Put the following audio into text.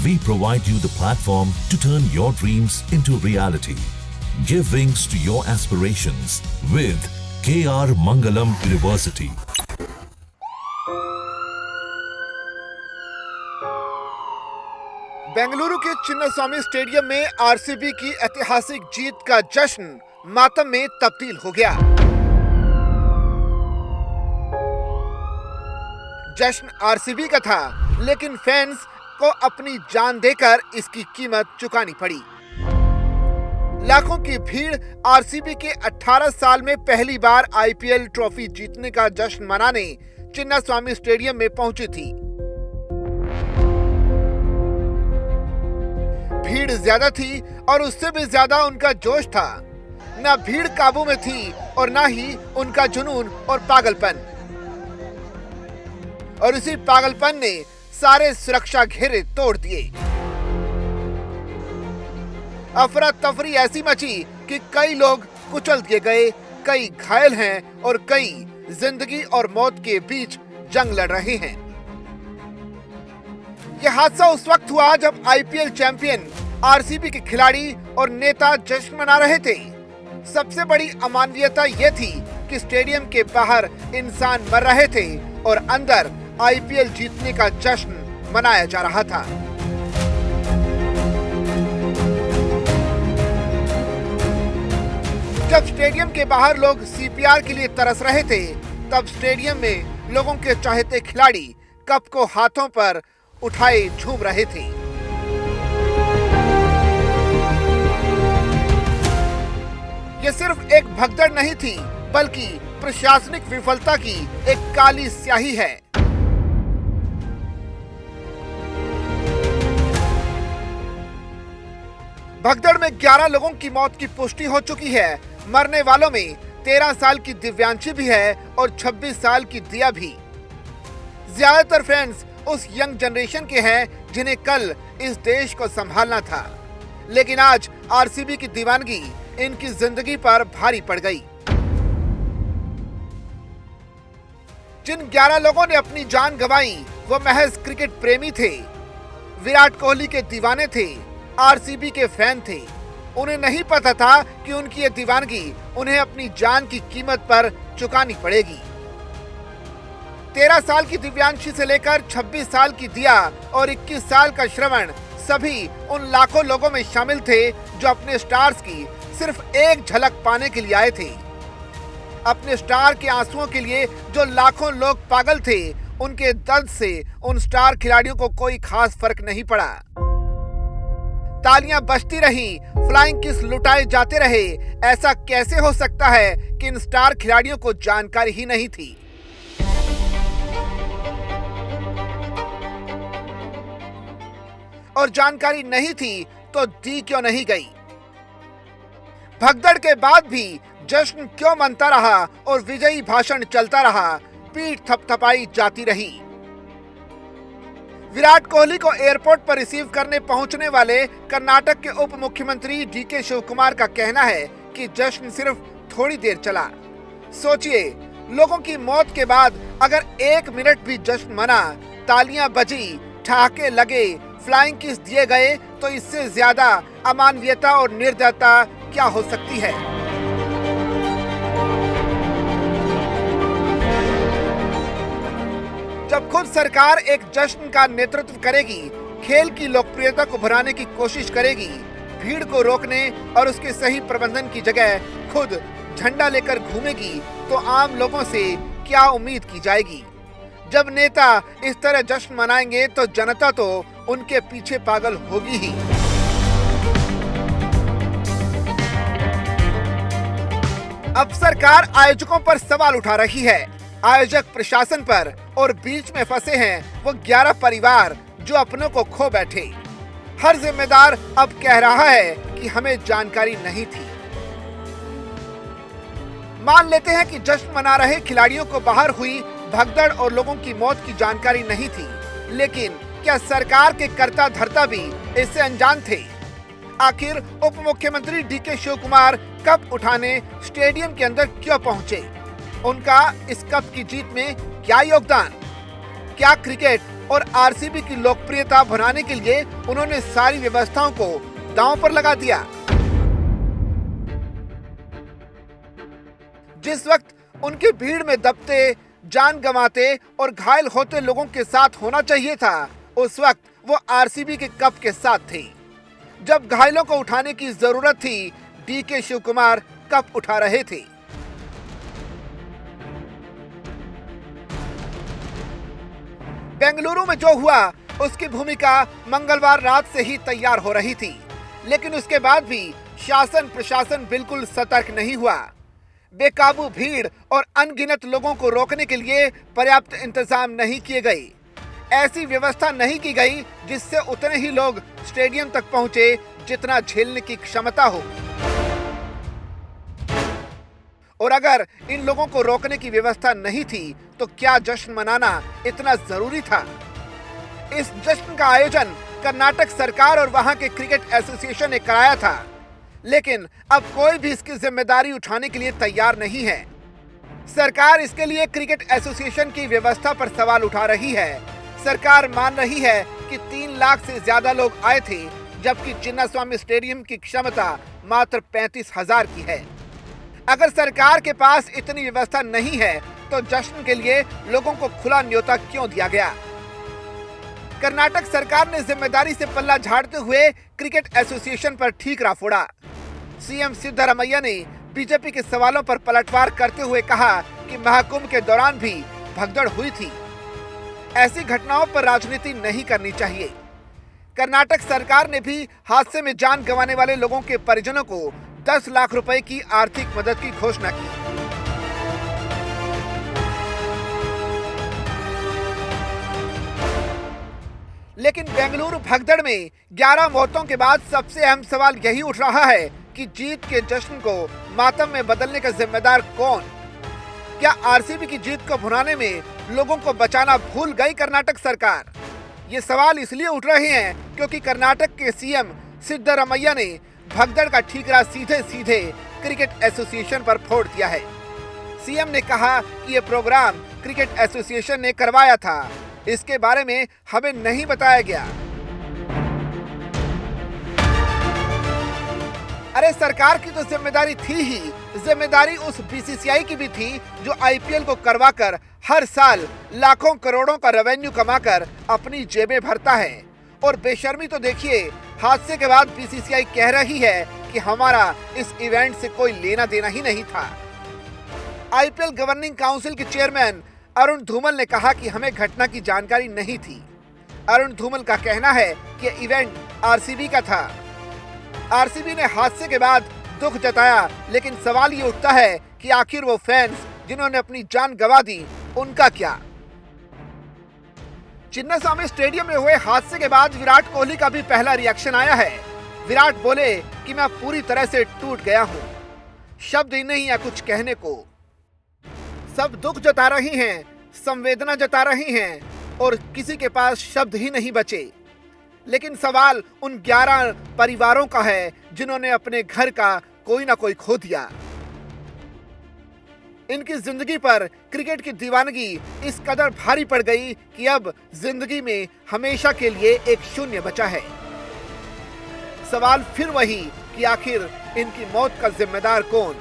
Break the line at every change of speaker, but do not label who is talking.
We provide you the platform to turn your dreams into reality. Give wings to your aspirations with KR Mangalam University.
Bengaluru के Chinnaswamy stadium में RCB की ऐतिहासिक जीत का जश्न मातम में तब्दील हो गया। जश्न आरसीबी का था, लेकिन फैंस को अपनी जान देकर इसकी कीमत चुकानी पड़ी। लाखों की भीड़ आरसीबी के 18 साल में पहली बार आईपीएल ट्रॉफी जीतने का जश्न मनाने चिन्नास्वामी स्टेडियम में पहुंची थी। भीड़ ज्यादा थी और उससे भी ज्यादा उनका जोश था। न भीड़ काबू में थी और न ही उनका जुनून और पागलपन। और इसी पागलपन ने सारे सुरक्षा घेरे तोड़ दिए। अफरा तफरी ऐसी मची कि कई लोग कुचल दिए गए, कई घायल हैं और कई जिंदगी और मौत के बीच जंग लड़ रहे हैं। यह हादसा उस वक्त हुआ जब आईपीएल चैंपियन आरसीबी के खिलाड़ी और नेता जश्न मना रहे थे। सबसे बड़ी अमानवीयता यह थी कि स्टेडियम के बाहर इंसान मर रहे थे और अंदर आईपीएल जीतने का जश्न मनाया जा रहा था। जब स्टेडियम के बाहर लोग सीपीआर के लिए तरस रहे थे, तब स्टेडियम में लोगों के चाहते खिलाड़ी कप को हाथों पर उठाए झूम रहे थे। यह सिर्फ एक भगदड़ नहीं थी, बल्कि प्रशासनिक विफलता की एक काली स्याही है। भगदड़ में 11 लोगों की मौत की पुष्टि हो चुकी है। मरने वालों में 13 साल की दिव्यांशी भी है और 26 साल की दिया भी। ज्यादातर फैंस उस यंग जनरेशन के हैं जिन्हें कल इस देश को संभालना था, लेकिन आज आरसीबी की दीवानगी इनकी जिंदगी पर भारी पड़ गई। जिन 11 लोगों ने अपनी जान गंवाई वो महज क्रिकेट प्रेमी थे, विराट कोहली के दीवाने थे, आरसीबी के फैन थे। उन्हें नहीं पता था कि उनकी ये दीवानगी उन्हें अपनी जान की कीमत पर चुकानी पड़ेगी। 13 साल की दिव्यांशी से लेकर 26 साल की दिया और 21 साल का श्रवण सभी उन लाखों लोगों में शामिल थे जो अपने स्टार्स की सिर्फ एक झलक पाने के लिए आए थे। अपने स्टार के आंसुओं के लिए जो लाखों लोग पागल थे, उनके दर्द से उन स्टार खिलाड़ियों को कोई खास फर्क नहीं पड़ा। तालियां बजती रही, फ्लाइंग किस लुटाए जाते रहे। ऐसा कैसे हो सकता है कि इन स्टार खिलाड़ियों को जानकारी ही नहीं थी? और जानकारी नहीं थी तो दी क्यों नहीं गई? भगदड़ के बाद भी जश्न क्यों मनता रहा और विजयी भाषण चलता रहा, पीठ थपथपाई जाती रही? विराट कोहली को एयरपोर्ट पर रिसीव करने पहुंचने वाले कर्नाटक के उप मुख्यमंत्री डीके शिवकुमार का कहना है कि जश्न सिर्फ थोड़ी देर चला। सोचिए, लोगों की मौत के बाद अगर 1 मिनट भी जश्न मना, तालियां बजी, ठहाके लगे, फ्लाइंग किस दिए गए, तो इससे ज्यादा अमानवीयता और निर्दयता क्या हो सकती है? जब खुद सरकार एक जश्न का नेतृत्व करेगी, खेल की लोकप्रियता को बढ़ाने की कोशिश करेगी, भीड़ को रोकने और उसके सही प्रबंधन की जगह खुद झंडा लेकर घूमेगी, तो आम लोगों से क्या उम्मीद की जाएगी? जब नेता इस तरह जश्न मनाएंगे तो जनता तो उनके पीछे पागल होगी ही। अब सरकार आयोजकों पर सवाल उठा रही है, आयोजक प्रशासन पर, और बीच में फंसे हैं वो 11 परिवार जो अपनों को खो बैठे। हर जिम्मेदार अब कह रहा है कि हमें जानकारी नहीं थी। मान लेते हैं कि जश्न मना रहे खिलाड़ियों को बाहर हुई भगदड़ और लोगों की मौत की जानकारी नहीं थी, लेकिन क्या सरकार के कर्ता धर्ता भी इससे अनजान थे? आखिर उप मुख्यमंत्री डीके शिवकुमार कप उठाने स्टेडियम के अंदर क्यों पहुंचे? उनका इस कप की जीत में क्या योगदान? क्या क्रिकेट और आरसीबी की लोकप्रियता बढ़ाने के लिए उन्होंने सारी व्यवस्थाओं को दांव पर लगा दिया। जिस वक्त उनकी भीड़ में दबते, जान गंवाते और घायल होते लोगों के साथ होना चाहिए था, उस वक्त वो आरसीबी के कप के साथ थे। जब घायलों को उठाने की जरूरत थी, डीके शिव कुमार कप उठा रहे थे। बेंगलुरु में जो हुआ उसकी भूमिका मंगलवार रात से ही तैयार हो रही थी, लेकिन उसके बाद भी शासन प्रशासन बिल्कुल सतर्क नहीं हुआ। बेकाबू भीड़ और अनगिनत लोगों को रोकने के लिए पर्याप्त इंतजाम नहीं किए गए। ऐसी व्यवस्था नहीं की गई जिससे उतने ही लोग स्टेडियम तक पहुंचे जितना झेलने की क्षमता हो। और अगर इन लोगों को रोकने की व्यवस्था नहीं थी तो क्या जश्न मनाना इतना जरूरी था? इस जश्न का आयोजन कर्नाटक सरकार और वहां के क्रिकेट एसोसिएशन ने कराया था, लेकिन अब कोई भी इसकी जिम्मेदारी उठाने के लिए तैयार नहीं है। सरकार इसके लिए क्रिकेट एसोसिएशन की व्यवस्था पर सवाल उठा रही है। सरकार मान रही है कि 3 लाख से ज्यादा लोग आए थे, जबकि चिन्नास्वामी स्टेडियम की क्षमता मात्र 35,000 की है। अगर सरकार के पास इतनी व्यवस्था नहीं है तो जश्न के लिए लोगों को खुला न्योता क्यों दिया गया? कर्नाटक सरकार ने जिम्मेदारी से पल्ला झाड़ते हुए क्रिकेट एसोसिएशन पर ठीकरा फोड़ा। सीएम सिद्धरामैया ने बीजेपी के सवालों पर पलटवार करते हुए कहा कि महाकुंभ के दौरान भी भगदड़ हुई थी। ऐसी घटनाओं पर राजनीति नहीं करनी चाहिए। कर्नाटक सरकार ने भी हादसे में जान गंवाने वाले लोगों के परिजनों को 10 लाख रुपए की आर्थिक मदद की घोषणा की। लेकिन बेंगलुरु भगदड़ में 11 मौतों के बाद सबसे अहम सवाल यही उठ रहा है कि जीत के जश्न को मातम में बदलने का जिम्मेदार कौन? क्या आरसीबी की जीत को भुनाने में लोगों को बचाना भूल गई कर्नाटक सरकार? ये सवाल इसलिए उठ रहे हैं क्योंकि कर्नाटक के सीएम सिद्धरामैया ने भगदड़ का ठीकरा सीधे सीधे क्रिकेट एसोसिएशन पर फोड़ दिया है। सीएम ने कहा कि ये प्रोग्राम क्रिकेट एसोसिएशन ने करवाया था, इसके बारे में हमें नहीं बताया गया। अरे सरकार की तो जिम्मेदारी थी ही, जिम्मेदारी उस बीसीसीआई की भी थी जो आईपीएल को करवाकर हर साल लाखों करोड़ों का रेवेन्यू कमाकर अपनी जेबें भरता है। और बेशर्मी तो देखिए, हादसे के बाद बीसीसीआई कह रही है कि हमारा इस इवेंट से कोई लेना देना ही नहीं था। आईपीएल गवर्निंग काउंसिल के चेयरमैन अरुण धूमल ने कहा कि हमें घटना की जानकारी नहीं थी। अरुण धूमल का कहना है कि इवेंट आरसीबी का था। आरसीबी ने हादसे के बाद दुख जताया, लेकिन सवाल ये उठता है कि आखिर वो फैंस जिन्होंने अपनी जान गंवा दी, उनका क्या? चिन्नास्वामी स्टेडियम में हुए हादसे के बाद विराट कोहली का भी पहला रिएक्शन आया है। विराट बोले कि मैं पूरी तरह से टूट गया हूं, शब्द ही नहीं है कुछ कहने को। सब दुख जता रही हैं, संवेदना जता रही हैं और किसी के पास शब्द ही नहीं बचे। लेकिन सवाल उन 11 परिवारों का है जिन्होंने अपने घर का कोई ना कोई खो दिया। इनकी जिंदगी पर क्रिकेट की दीवानगी इस कदर भारी पड़ गई कि अब जिंदगी में हमेशा के लिए एक शून्य बचा है। सवाल फिर वही कि आखिर इनकी मौत का जिम्मेदार कौन?